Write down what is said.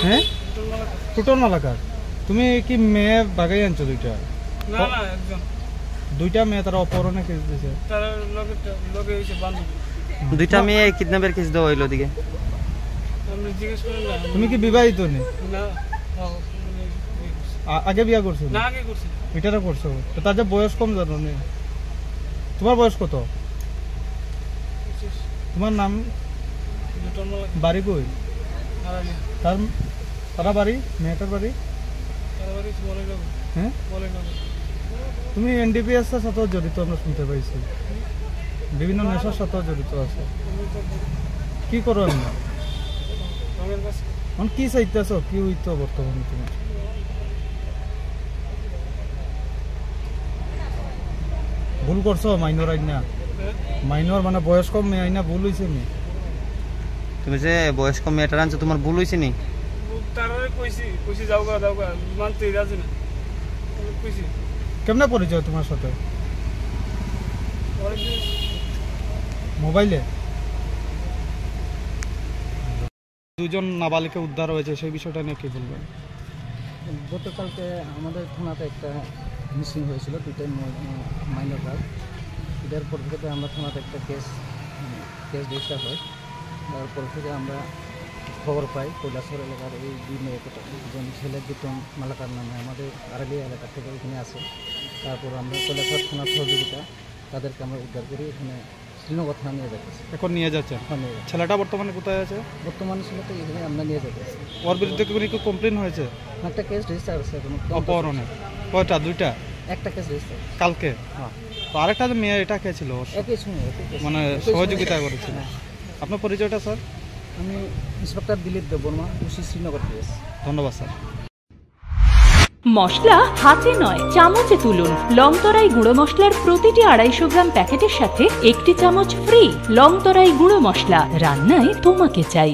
হ্যাঁ টোটন মালাকার। তুমি কি মেয়ে বাগাই আনছো দুইটা? না না একজন দুইটা মেয়ে তারা অপহরণে কেস দিয়েছে। তার লগে হইছে বান্ধবী। দুইটা মেয়ে কিডন্যাপের কেস দেওয়া হইলো দিকে। আমি জিজ্ঞেস করি না। তুমি কি বিবাহিত নি? না আগে বিয়া করছো? না আগে করছি। এটারা করছো তো তার যে বয়স কম জানো নি? তোমার বয়স কত? তোমার নাম? বাড়ি কই? তারা বাড়ি মেয়েটার বাড়ি? হ্যাঁ তুমি এনডিপিএস এর সাথেও জড়িত আমরা শুনতে পাইছি, বিভিন্ন নেশার সাথেও জড়িত আছে। কি করো আমরা এখন কি চাইতেছ? কি হইতো বর্তমানে তোমার? ভুল করছো মাইনর আইনা? মাইনর মানে বয়স কম মেয়ে আইনা ভুল হয়েছে নি? তুমি যে বয়স্ক মেয়েটার আনছো তোমার ভুল হয়েছে নি? তারারে কইছি কইছি যাওগা মানতে রাজি না। কইছি কেমনে পরিচয় তোমার সাথে? মোবাইলে। দুজন নাবালিকা উদ্ধার হয়েছে, সেই বিষয়টা নিয়ে কি বলবেন? গতকালকে আমাদের থানাতে একটা মিসিং হয়েছিল, দুইটাই মাইনর গার্ল। এটার পর থেকে আমরা থানাতে একটা কেস রেজিস্টার হয়। তারপর থেকে আমরা খবর পাই কৈলাসহর এলাকার এই দুই মেয়েকে, দুজন ছেলে দুজন মালাকার নামে আমাদের আড়ালিয়া এলাকা থেকে এখানে আসে। তারপর আমরা কৈলাসহর থানার সহযোগিতা তাদেরকে আমরা উদ্ধার করি এখানে শ্রীনগর থানা নিয়ে যাচ্ছি। এখন নিয়ে যাচ্ছেন? ছেলেটা বর্তমানে কোথায় আছে? বর্তমানে ছেলেটা এখানে আমরা নিয়ে যাচ্ছি। ওর বিরুদ্ধে কি কমপ্লেন হয়েছে? একটা কেস রেজিস্টার আছে এখন। অপহরণে কয়টা? দুইটা? একটা কেস রেজিস্টার কালকে। হ্যাঁ। তো আরেকটা মেয়ে এটা কে ছিল? একই সময় মানে সহযোগিতা করেছিল। আপনার পরিচয়টা স্যার? আমি inspector Dilip Debbarma, OC Srinagar PS. ধন্যবাদ স্যার। মশলা হাতে নয় চামচে তুলুন। লংতরাই গুঁড়ো মশলার প্রতিটি 250 গ্রাম প্যাকেটের সাথে 1টি চামচ ফ্রি। লংতরাই গুঁড়ো মশলা, রান্নায় তোমাকে চাই।